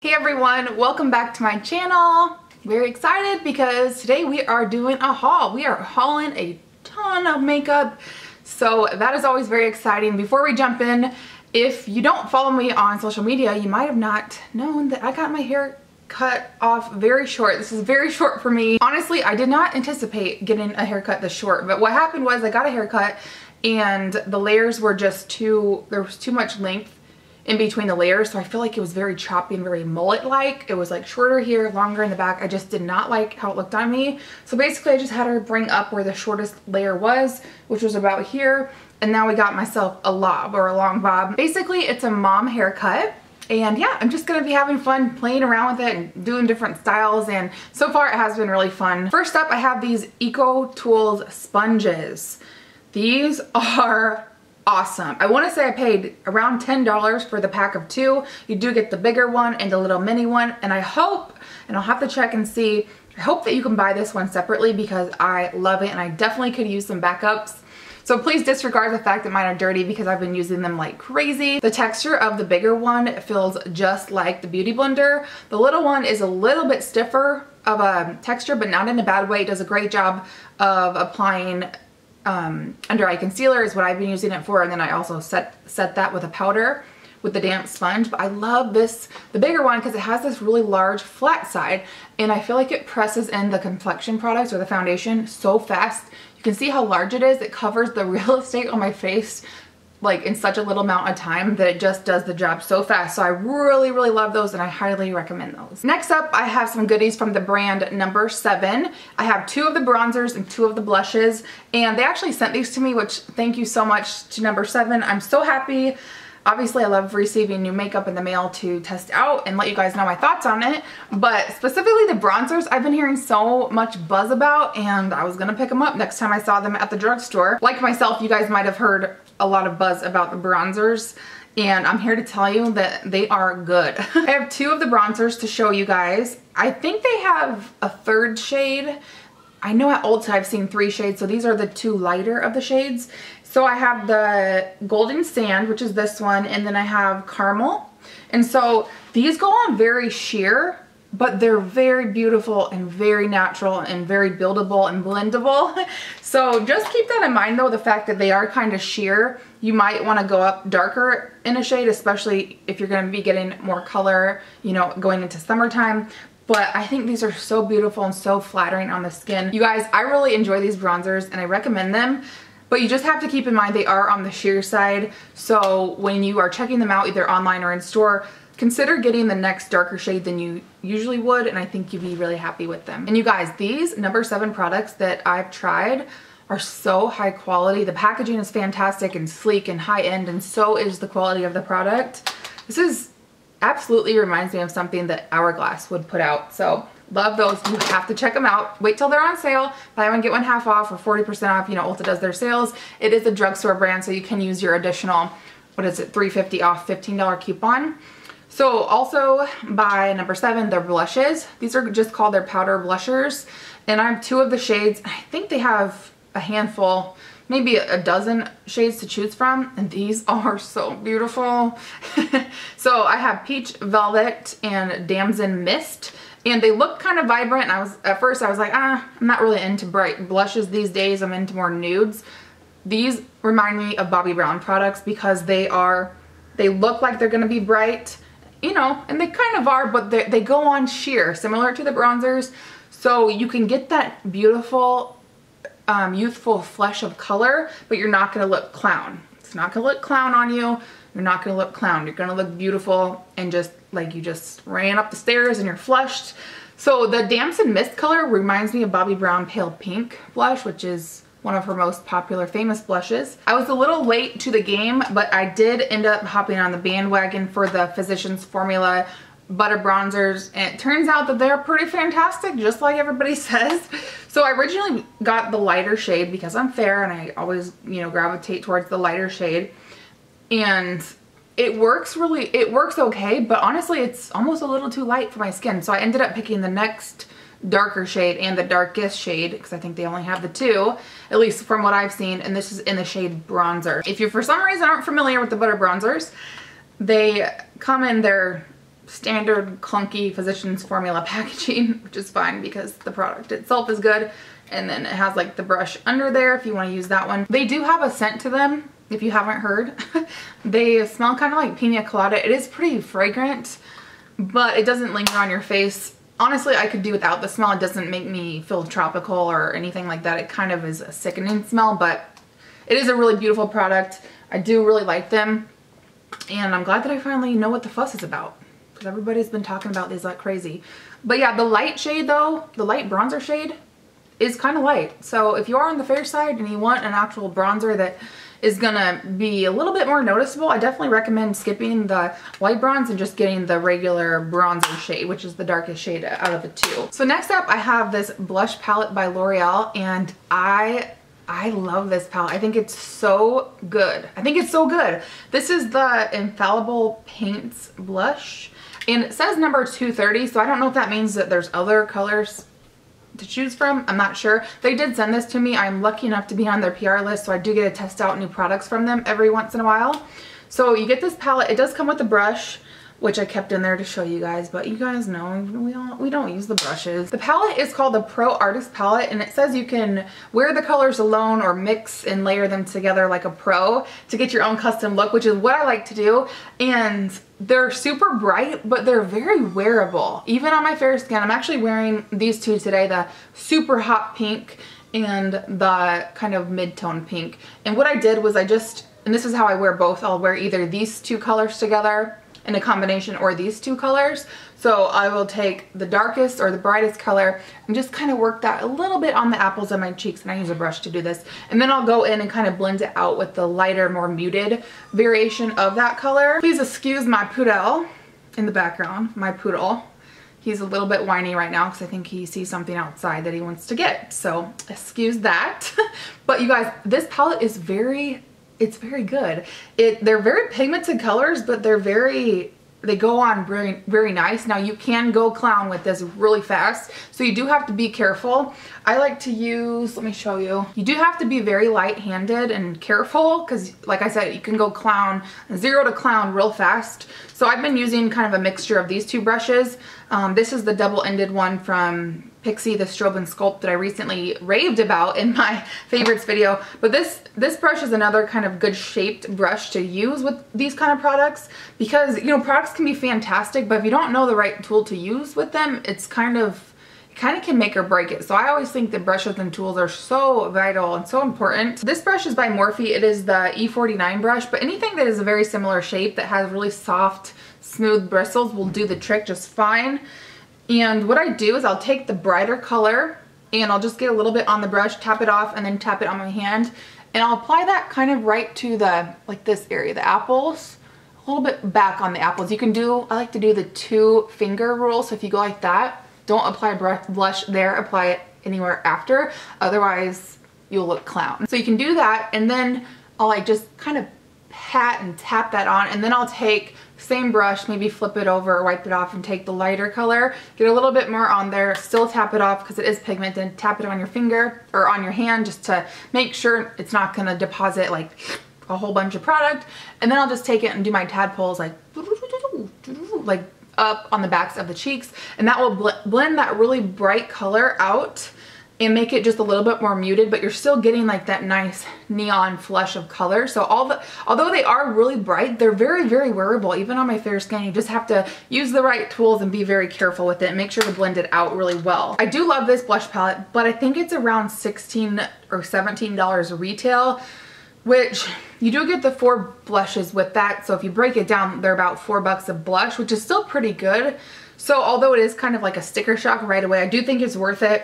Hey everyone, welcome back to my channel. Very excited because today we are doing a haul. We are hauling a ton of makeup, so that is always very exciting. Before we jump in, if you don't follow me on social media, you might have not known that I got my hair cut off very short. This is very short for me. Honestly, I did not anticipate getting a haircut this short, but what happened was I got a haircut and the layers were just there was too much length in between the layers, so I feel like it was very choppy and very mullet-like. It was like shorter here, longer in the back. I just did not like how it looked on me. So basically I just had her bring up where the shortest layer was, which was about here, and now we got myself a lob or a long bob. Basically it's a mom haircut. And yeah, I'm just gonna be having fun playing around with it and doing different styles, and so far it has been really fun. First up, I have these Eco Tools sponges. These are awesome. I want to say I paid around $10 for the pack of 2. You do get the bigger one and the little mini one, and I hope, and I'll have to check and see, I hope that you can buy this one separately because I love it and I definitely could use some backups. So please disregard the fact that mine are dirty because I've been using them like crazy. The texture of the bigger one feels just like the Beauty Blender. The little one is a little bit stiffer of a texture, but not in a bad way. It does a great job of applying under eye concealer is what I've been using it for, and then I also set that with a powder with the damp sponge. But I love the bigger one, because it has this really large flat side, and I feel like it presses in the complexion products or the foundation so fast. You can see how large it is. It covers the real estate on my face like in such a little amount of time that it just does the job so fast. So I really love those, and I highly recommend those. Next up, I have some goodies from the brand Number 7. I have 2 of the bronzers and 2 of the blushes, and they actually sent these to me, which thank you so much to Number 7. I'm so happy. Obviously, I love receiving new makeup in the mail to test out and let you guys know my thoughts on it. But specifically the bronzers, I've been hearing so much buzz about, and I was gonna pick them up next time I saw them at the drugstore. Like myself, you guys might have heard a lot of buzz about the bronzers, and I'm here to tell you that they are good. I have 2 of the bronzers to show you guys. I think they have a 3rd shade. I know at Ulta I've seen 3 shades, so these are the 2 lighter of the shades. So I have the Golden Sand, which is this one, and then I have Caramel. And so these go on very sheer, but they're very beautiful and very natural and very buildable and blendable. So just keep that in mind though, the fact that they are kind of sheer. You might want to go up darker in a shade, especially if you're going to be getting more color, you know, going into summertime. But I think these are so beautiful and so flattering on the skin. You guys, I really enjoy these bronzers and I recommend them. But you just have to keep in mind they are on the sheer side. So when you are checking them out either online or in store, consider getting the next darker shade than you usually would, and I think you'd be really happy with them. And you guys, these Number 7 products that I've tried are so high quality. The packaging is fantastic and sleek and high end, and so is the quality of the product. This is absolutely reminds me of something that Hourglass would put out. So love those. You have to check them out. Wait till they're on sale. Buy one, get one half off or 40% off. You know, Ulta does their sales. It is a drugstore brand, so you can use your additional, what is it, $3.50 off $15 coupon. So also by Number 7, their blushes. These are just called their powder blushers. And I have 2 of the shades. I think they have a handful, maybe a dozen shades to choose from. And these are so beautiful. So I have Peach Velvet and Damson Mist. And they look kind of vibrant. And at first I was like, I'm not really into bright blushes these days. I'm into more nudes. These remind me of Bobbi Brown products because they look like they're gonna be bright, you know, and they kind of are, but they go on sheer, similar to the bronzers. So you can get that beautiful, youthful flush of color, but you're not gonna look clown. It's not gonna look clown on you. You're not gonna look clown. You're gonna look beautiful and just like you just ran up the stairs and you're flushed. So the Damson Mist color reminds me of Bobbi Brown Pale Pink blush, which is one of her most popular famous blushes. I was a little late to the game, but I did end up hopping on the bandwagon for the Physicians Formula Butter Bronzers, and it turns out that they're pretty fantastic, just like everybody says. So I originally got the lighter shade because I'm fair and I always, you know, gravitate towards the lighter shade. And it works okay, but honestly it's almost a little too light for my skin. So I ended up picking the next darker shade and the darkest shade, because I think they only have the 2, at least from what I've seen, and this is in the shade Bronzer. If you for some reason aren't familiar with the Butter Bronzers, they come in their standard clunky Physicians Formula packaging, which is fine because the product itself is good. And then it has like the brush under there if you want to use that one. They do have a scent to them, if you haven't heard. They smell kind of like pina colada. It is pretty fragrant, but it doesn't linger on your face. Honestly, I could do without the smell. It doesn't make me feel tropical or anything like that. It kind of is a sickening smell, but it is a really beautiful product. I do really like them, and I'm glad that I finally know what the fuss is about, because everybody's been talking about these like crazy. But yeah, the light shade though, the light bronzer shade is kind of light. So if you are on the fair side and you want an actual bronzer that is gonna be a little bit more noticeable, I definitely recommend skipping the light bronze and just getting the regular bronzer shade, which is the darkest shade out of the two. So next up I have this blush palette by L'Oreal, and I love this palette. I think it's so good. I think it's so good. This is the Infallible Paints blush, and it says number 230, so I don't know if that means that there's other colors to choose from. I'm not sure. They did send this to me. I'm lucky enough to be on their PR list, so I do get to test out new products from them every once in a while. So you get this palette. It does come with a brush, which I kept in there to show you guys, but you guys know we don't use the brushes. The palette is called the Pro Artist Palette, and it says you can wear the colors alone or mix and layer them together like a pro to get your own custom look, which is what I like to do. And they're super bright, but they're very wearable. Even on my fair skin, I'm actually wearing these two today, the super hot pink and the kind of mid-tone pink. And what I did was and this is how I wear both. I'll wear either these two colors together in a combination or these two colors. So I will take the darkest or the brightest color and just kind of work that a little bit on the apples of my cheeks, and I use a brush to do this. And then I'll go in and kind of blend it out with the lighter, more muted variation of that color. Please excuse my poodle in the background, my poodle. He's a little bit whiny right now because I think he sees something outside that he wants to get. So excuse that. But you guys, this palette is it's very good. They're very pigmented colors, but they go on very, very nice. Now you can go clown with this really fast, so you do have to be careful. I like to use, let me show you. You do have to be very light-handed and careful because, like I said, you can go clown, 0 to clown real fast. So I've been using kind of a mixture of these two brushes. This is the double-ended one from Pixi, the Strobe and Sculpt that I recently raved about in my favorites video. But this brush is another kind of good shaped brush to use with these kind of products, because, you know, products can be fantastic, but if you don't know the right tool to use with them, it kind of can make or break it. So I always think that brushes and tools are so vital and so important. This brush is by Morphe. It is the E49 brush, but anything that is a very similar shape that has really soft, smooth bristles will do the trick just fine. And what I do is I'll take the brighter color and I'll just get a little bit on the brush, tap it off, and then tap it on my hand. And I'll apply that kind of right to like this area, the apples, a little bit back on the apples. I like to do the 2-finger rule. So if you go like that, don't apply blush there, apply it anywhere after. Otherwise you'll look clown. So you can do that, and then I'll like just kind of pat and tap that on, and then I'll take same brush, maybe flip it over, wipe it off, and take the lighter color, get a little bit more on there, still tap it off because it is pigmented, tap it on your finger or on your hand just to make sure it's not gonna deposit like a whole bunch of product. And then I'll just take it and do my tadpoles like up on the backs of the cheeks, and that will blend that really bright color out and make it just a little bit more muted, but you're still getting like that nice neon flush of color. So although they are really bright, they're very, very wearable. Even on my fair skin, you just have to use the right tools and be very careful with it and make sure to blend it out really well. I do love this blush palette, but I think it's around $16 or $17 retail, which you do get the 4 blushes with that. So if you break it down, they're about $4 a blush, which is still pretty good. So although it is kind of like a sticker shock right away, I do think it's worth it.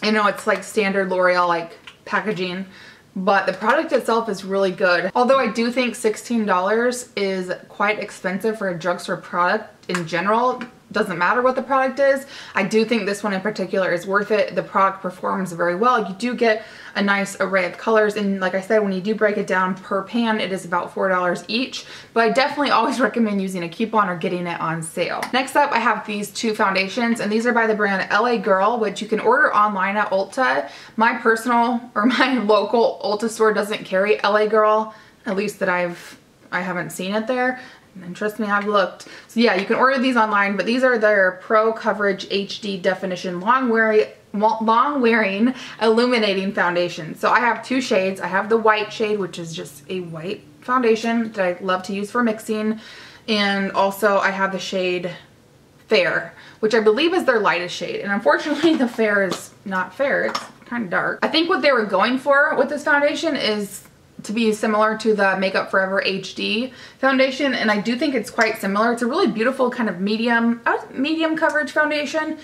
I know it's like standard L'Oreal like packaging, but the product itself is really good. Although I do think $16 is quite expensive for a drugstore product in general. Doesn't matter what the product is. I do think this one in particular is worth it. The product performs very well. You do get a nice array of colors, and like I said, when you do break it down per pan, it is about $4 each, but I definitely always recommend using a coupon or getting it on sale. Next up, I have these 2 foundations, and these are by the brand LA Girl, which you can order online at Ulta. My personal or my local Ulta store doesn't carry LA Girl, at least that I haven't seen it there. And trust me, I've looked. So yeah, you can order these online, but these are their Pro Coverage HD Definition Long Wearing Illuminating Foundation. So I have two shades. I have the white shade, which is just a white foundation that I love to use for mixing. And also I have the shade Fair, which I believe is their lightest shade. And unfortunately the Fair is not fair. It's kind of dark. I think what they were going for with this foundation is to be similar to the Makeup Forever HD foundation, and I do think it's quite similar. It's a really beautiful kind of medium coverage foundation.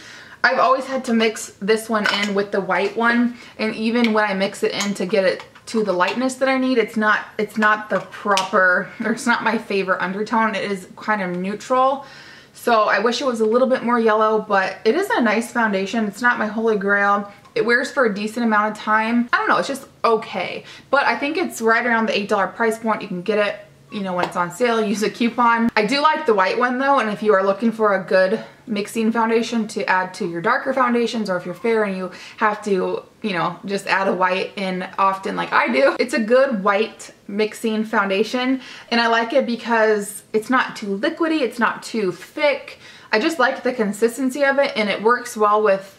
I've always had to mix this one in with the white one, and even when I mix it in to get it to the lightness that I need, it's not the proper, or it's not my favorite undertone. It is kind of neutral. So I wish it was a little bit more yellow, but it is a nice foundation. It's not my holy grail. It wears for a decent amount of time. I don't know, it's just okay. But I think it's right around the $8 price point. You can get it, you know, when it's on sale, use a coupon. I do like the white one though, and if you are looking for a good mixing foundation to add to your darker foundations, or if you're fair and you have to, you know, just add a white in often like I do, it's a good white mixing foundation. And I like it because it's not too liquidy, it's not too thick. I just like the consistency of it, and it works well with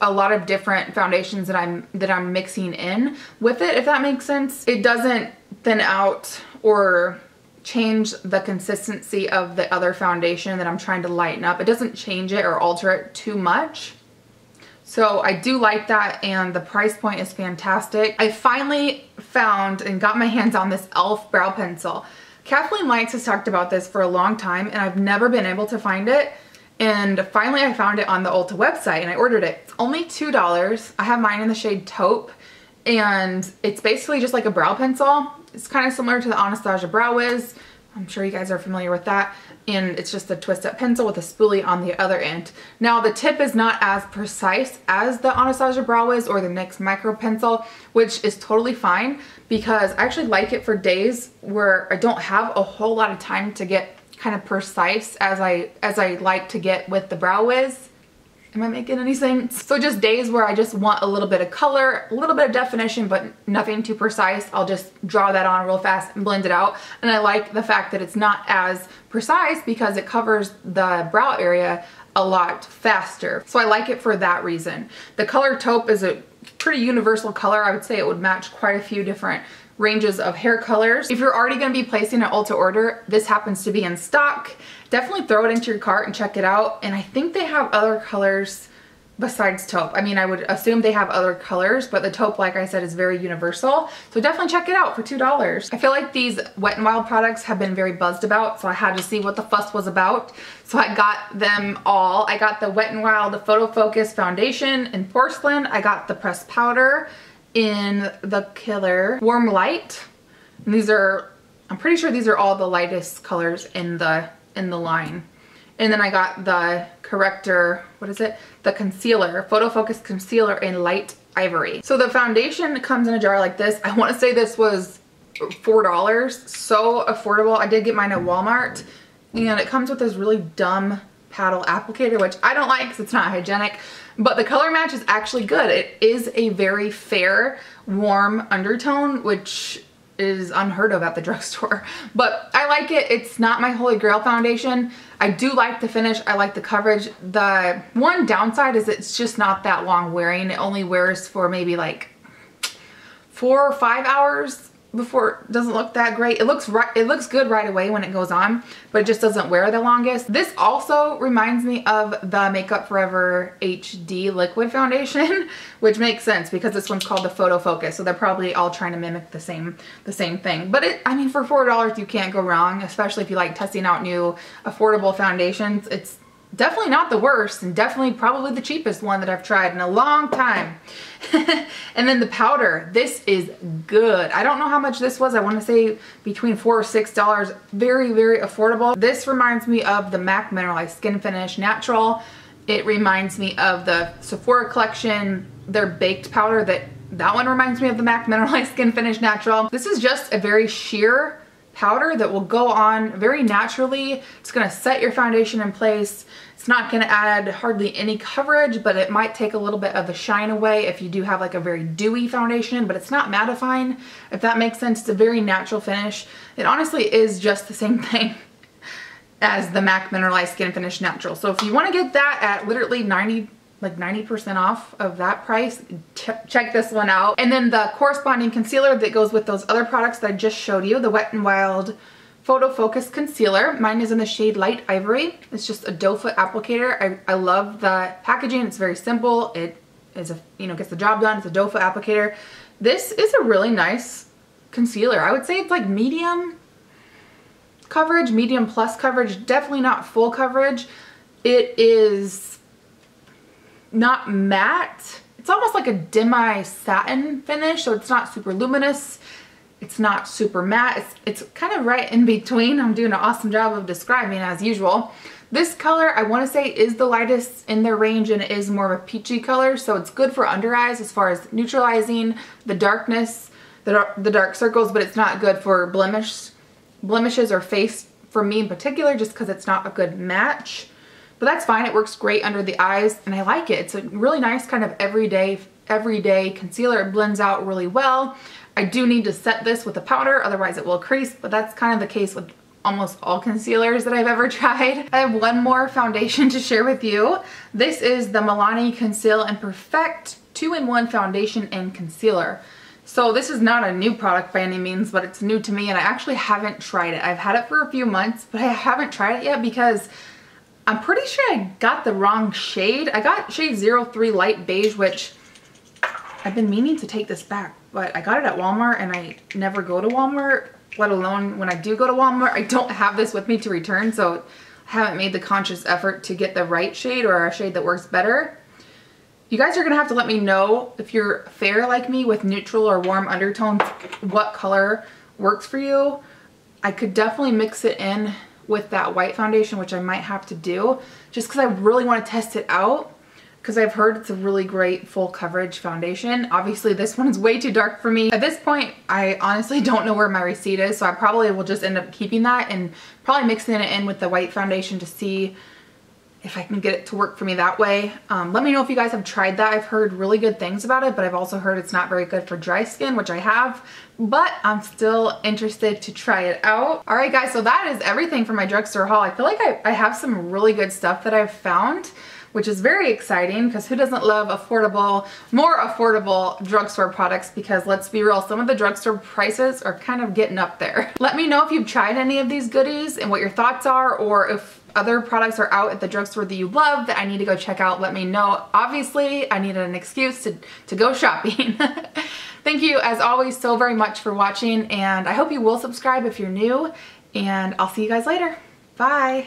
a lot of different foundations that I'm mixing in with it, if that makes sense. It doesn't thin out or change the consistency of the other foundation that I'm trying to lighten up. It doesn't change it or alter it too much. So I do like that, and the price point is fantastic. I finally found and got my hands on this e.l.f. brow pencil. Kathleen Lights has talked about this for a long time, and I've never been able to find it. And finally I found it on the Ulta website and I ordered it. It's only $2. I have mine in the shade Taupe, and it's basically just like a brow pencil. It's kind of similar to the Anastasia Brow Wiz. I'm sure you guys are familiar with that. And it's just a twist up pencil with a spoolie on the other end. Now the tip is not as precise as the Anastasia Brow Wiz or the NYX Micro Pencil, which is totally fine because I actually like it for days where I don't have a whole lot of time to get kind of precise as I like to get with the Brow Wiz. Am I making any sense? So just days where I just want a little bit of color, a little bit of definition, but nothing too precise, I'll just draw that on real fast and blend it out. And I like the fact that it's not as precise because it covers the brow area a lot faster. So I like it for that reason. The color Taupe is a pretty universal color. I would say it would match quite a few different ranges of hair colors. If you're already going to be placing an Ulta order, this happens to be in stock. Definitely throw it into your cart and check it out. And I think they have other colors besides Taupe. I mean, I would assume they have other colors, but the Taupe, like I said, is very universal. So definitely check it out for $2. I feel like these Wet n Wild products have been very buzzed about, so I had to see what the fuss was about. So I got them all. I got the Wet n Wild Photo Focus Foundation in Porcelain. I got the pressed powder in the Killer Warm Light. And these are, I'm pretty sure these are all the lightest colors in the line. And then I got the corrector, what is it? The concealer, Photo Focus Concealer in Light Ivory. So the foundation comes in a jar like this. I want to say this was $4, so affordable. I did get mine at Walmart, and it comes with this really dumb paddle applicator, which I don't like because it's not hygienic, but the color match is actually good. It is a very fair, warm undertone, which is unheard of at the drugstore, but I like it. It's not my holy grail foundation. I do like the finish. I like the coverage. The one downside is it's just not that long wearing. It only wears for maybe like 4 or 5 hours before it doesn't look that great. It looks good right away when it goes on, but it just doesn't wear the longest. This also reminds me of the Makeup Forever HD liquid foundation, which makes sense because this one's called the Photo Focus, so they're probably all trying to mimic the same thing. But I mean, for $4 you can't go wrong, especially if you like testing out new affordable foundations. It's definitely not the worst, and definitely probably the cheapest one that I've tried in a long time. And then the powder, this is good. I don't know how much this was. I want to say between $4 or $6. Very, very affordable. This reminds me of the MAC Mineralized Skin Finish Natural. It reminds me of the Sephora collection, their baked powder. That one reminds me of the MAC Mineralized Skin Finish Natural. This is just a very sheer powder that will go on very naturally. It's going to set your foundation in place. It's not going to add hardly any coverage, but it might take a little bit of the shine away if you do have like a very dewy foundation, but it's not mattifying, if that makes sense. It's a very natural finish. It honestly is just the same thing as the MAC Mineralized Skin Finish Natural. So if you want to get that at literally 90% off of that price, check this one out. And then the corresponding concealer that goes with those other products that I just showed you, the Wet n Wild Photo Focus Concealer. Mine is in the shade Light Ivory. It's just a doe foot applicator. I love the packaging. It's very simple. It is gets the job done. It's a doe foot applicator. This is a really nice concealer. I would say it's like medium coverage, medium plus coverage, definitely not full coverage. It is not matte. It's almost like a demi satin finish, so it's not super luminous. It's not super matte. It's kind of right in between. I'm doing an awesome job of describing as usual. This color, I want to say, is the lightest in their range, and it is more of a peachy color, so it's good for under eyes as far as neutralizing the darkness, the dark circles, but it's not good for blemishes or face for me in particular, just because it's not a good match. But that's fine. It works great under the eyes, and I like it. It's a really nice kind of everyday concealer. It blends out really well. I do need to set this with a powder, otherwise it will crease, but that's kind of the case with almost all concealers that I've ever tried. I have one more foundation to share with you. This is the Milani Conceal and Perfect 2-in-1 Foundation and Concealer. So this is not a new product by any means, but it's new to me, and I actually haven't tried it. I've had it for a few months, but I haven't tried it yet because I'm pretty sure I got the wrong shade. I got shade 03 Light Beige, which I've been meaning to take this back, but I got it at Walmart, and I never go to Walmart, let alone when I do go to Walmart, I don't have this with me to return, so I haven't made the conscious effort to get the right shade or a shade that works better. You guys are gonna have to let me know if you're fair like me with neutral or warm undertones, what color works for you. I could definitely mix it in with that white foundation, which I might have to do, just because I really want to test it out, because I've heard it's a really great full coverage foundation. Obviously this one is way too dark for me. At this point, I honestly don't know where my receipt is, so I probably will just end up keeping that and probably mixing it in with the white foundation to see if I can get it to work for me that way. Let me know if you guys have tried that. I've heard really good things about it, but I've also heard it's not very good for dry skin, which I have, but I'm still interested to try it out. All right guys, so that is everything for my drugstore haul. I feel like I have some really good stuff that I've found, which is very exciting because who doesn't love affordable, more affordable drugstore products? Because let's be real, some of the drugstore prices are kind of getting up there. Let me know if you've tried any of these goodies and what your thoughts are, or if other products are out at the drugstore that you love that I need to go check out. Let me know. Obviously, I needed an excuse to go shopping. Thank you as always so very much for watching, and I hope you will subscribe if you're new, and I'll see you guys later. Bye.